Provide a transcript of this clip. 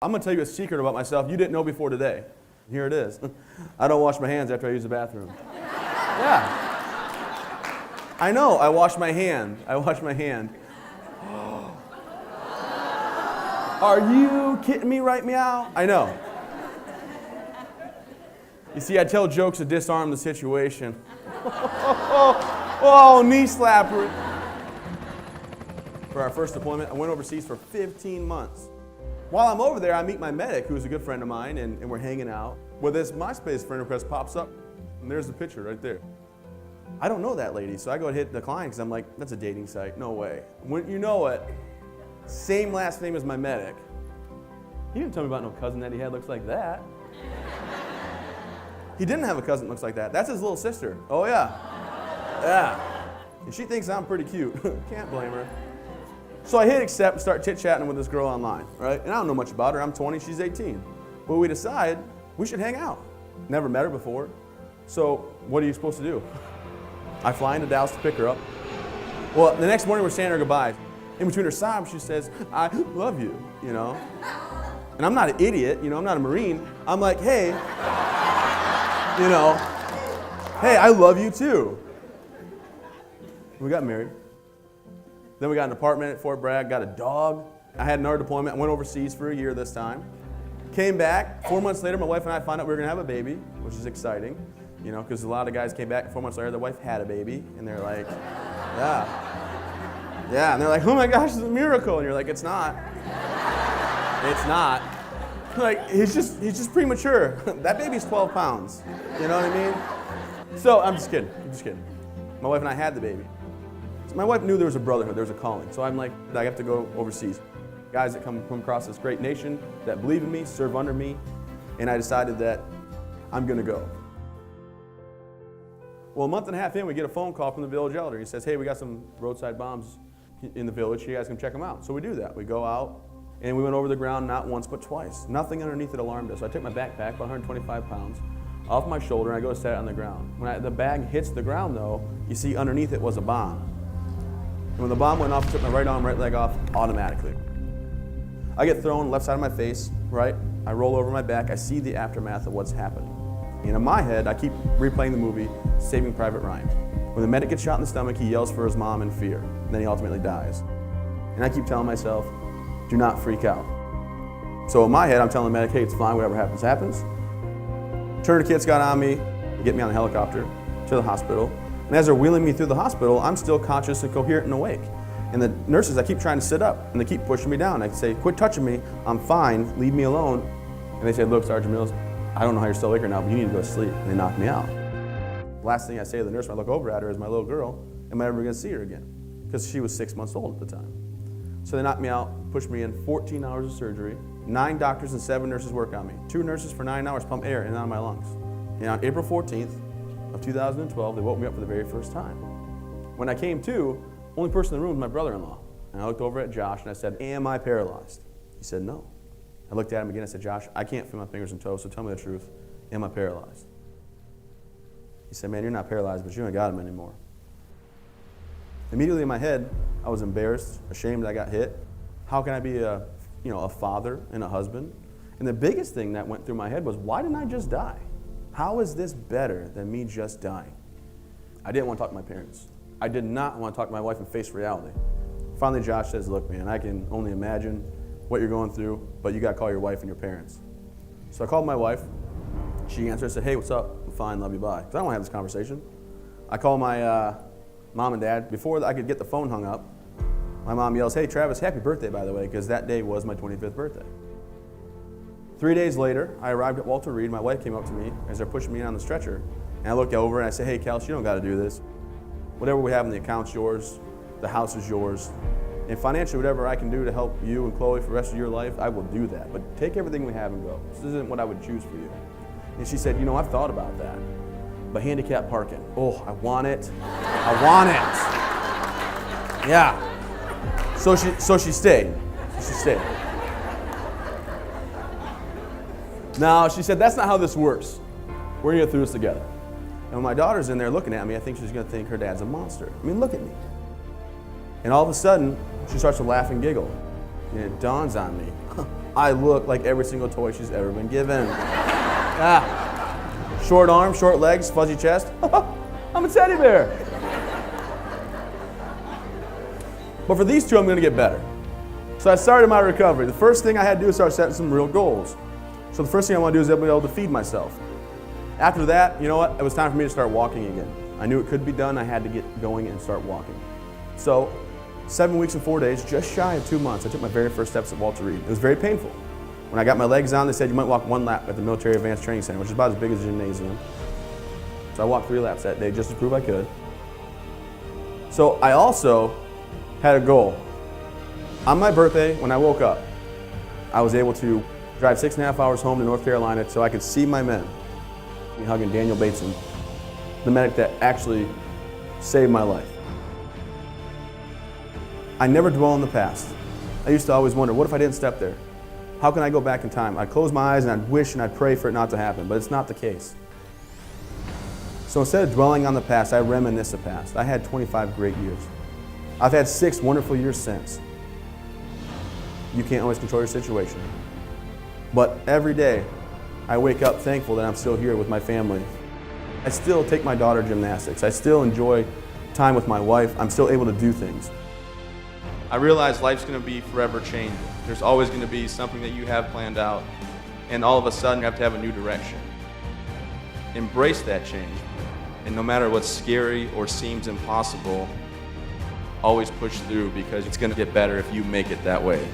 I'm going to tell you a secret about myself you didn't know before today. Here it is. I don't wash my hands after I use the bathroom. Yeah. I know, I wash my hand. I wash my hand. Are you kidding me right meow? I know. You see, I tell jokes to disarm the situation. Oh, knee slapper. For our first deployment, I went overseas for 15 months. While I'm over there, I meet my medic, who's a good friend of mine, and we're hanging out. Well, this MySpace friend request pops up, and there's the picture right there. I don't know that lady, so I go and hit decline, because I'm like, that's a dating site, no way. When you know it, same last name as my medic. He didn't tell me about no cousin that he had looks like that. He didn't have a cousin that looks like that. That's his little sister. Oh, yeah. Yeah. And she thinks I'm pretty cute. Can't blame her. So I hit accept and start chit-chatting with this girl online, right? And I don't know much about her. I'm 20, she's 18. But we decide we should hang out. Never met her before. So what are you supposed to do? I fly into Dallas to pick her up. Well, the next morning we're saying our goodbyes. In between her sobs, she says, I love you, you know? And I'm not an idiot, you know, I'm not a Marine. I'm like, hey, you know, hey, I love you too. We got married. Then we got an apartment at Fort Bragg, got a dog. I had another deployment, I went overseas for a year this time. Came back, 4 months later, my wife and I found out we were gonna have a baby, which is exciting. You know, because a lot of guys came back 4 months later, their wife had a baby, and they're like, yeah. Yeah, and they're like, oh my gosh, it's a miracle. And you're like, it's not. It's not. Like, he's just premature. That baby's 12 pounds. You know what I mean? So, I'm just kidding. My wife and I had the baby. So my wife knew there was a brotherhood, there was a calling. So I'm like, I have to go overseas. Guys that come across this great nation, that believe in me, serve under me, and I decided that I'm gonna go. Well, a month and a half in, we get a phone call from the village elder. He says, hey, we got some roadside bombs in the village. You guys can check them out. So we do that. We go out, and we went over the ground not once, but twice. Nothing underneath it alarmed us. So I took my backpack, about 125 pounds, off my shoulder, and I go to set it on the ground. When the bag hits the ground, though, you see underneath it was a bomb. And when the bomb went off, I took my right arm, right leg off automatically. I get thrown left side of my face, right? I roll over my back. I see the aftermath of what's happened. And in my head, I keep replaying the movie Saving Private Ryan. When the medic gets shot in the stomach, he yells for his mom in fear. And then he ultimately dies. And I keep telling myself, do not freak out. So in my head, I'm telling the medic, hey, it's fine, whatever happens, happens. Tourniquets got on me, they get me on a helicopter to the hospital. And as they're wheeling me through the hospital, I'm still conscious and coherent and awake. And the nurses, I keep trying to sit up, and they keep pushing me down. I say, quit touching me, I'm fine, leave me alone. And they say, look, Sergeant Mills, I don't know how you're still awake right now, but you need to go to sleep. And they knock me out. Last thing I say to the nurse when I look over at her is my little girl, am I ever gonna see her again? Because she was 6 months old at the time. So they knocked me out, pushed me in 14 hours of surgery, 9 doctors and 7 nurses work on me. 2 nurses for 9 hours pump air in and out of my lungs. And on April 14th of 2012, they woke me up for the very first time. When I came to, only person in the room was my brother-in-law. And I looked over at Josh and I said, am I paralyzed? He said, no. I looked at him again and I said, Josh, I can't feel my fingers and toes, so tell me the truth. Am I paralyzed? He said, man, you're not paralyzed, but you ain't got him anymore. Immediately in my head, I was embarrassed, ashamed that I got hit. How can I be a father and a husband? And the biggest thing that went through my head was, why didn't I just die? How is this better than me just dying? I didn't want to talk to my parents. I did not want to talk to my wife and face reality. Finally, Josh says, look, man, I can only imagine what you're going through, but you got to call your wife and your parents. So I called my wife. She answered, I said, hey, what's up? I'm fine, love you, bye. Because I don't want to have this conversation. I call my mom and dad. Before I could get the phone hung up, my mom yells, hey, Travis, happy birthday, by the way, because that day was my 25th birthday. 3 days later, I arrived at Walter Reed. My wife came up to me as they're pushing me on the stretcher. And I looked over and I said, hey, Kels, you don't got to do this. Whatever we have in the account's yours. The house is yours. And financially, whatever I can do to help you and Chloe for the rest of your life, I will do that. But take everything we have and go. This isn't what I would choose for you. And she said, you know, I've thought about that. But handicap parking, oh, I want it. I want it. Yeah. So she stayed. She stayed. Now, she said, that's not how this works. We're going to get through this together. And when my daughter's in there looking at me, I think she's going to think her dad's a monster. I mean, look at me. And all of a sudden, she starts to laugh and giggle. And it dawns on me, I look like every single toy she's ever been given. Short arms, short legs, fuzzy chest. I'm a teddy bear. But for these two, I'm gonna get better. So I started my recovery. The first thing I had to do is start setting some real goals. So the first thing I want to do is be able to feed myself. After that, you know what? It was time for me to start walking again. I knew it could be done. I had to get going and start walking. So 7 weeks and 4 days, just shy of 2 months, I took my very first steps at Walter Reed. It was very painful. When I got my legs on, they said you might walk 1 lap at the Military Advanced Training Center, which is about as big as a gymnasium. So I walked 3 laps that day just to prove I could. So I also had a goal. On my birthday, when I woke up, I was able to drive 6.5 hours home to North Carolina so I could see my men. Me hugging Daniel Bateson, the medic that actually saved my life. I never dwell on the past. I used to always wonder, what if I didn't step there? How can I go back in time? I'd close my eyes and I'd wish and I'd pray for it not to happen, but it's not the case. So instead of dwelling on the past, I reminisce the past. I had 25 great years. I've had 6 wonderful years since. You can't always control your situation. But every day, I wake up thankful that I'm still here with my family. I still take my daughter gymnastics. I still enjoy time with my wife. I'm still able to do things. I realize life's going to be forever changing. There's always going to be something that you have planned out, and all of a sudden you have to have a new direction. Embrace that change, and no matter what's scary or seems impossible, always push through because it's going to get better if you make it that way.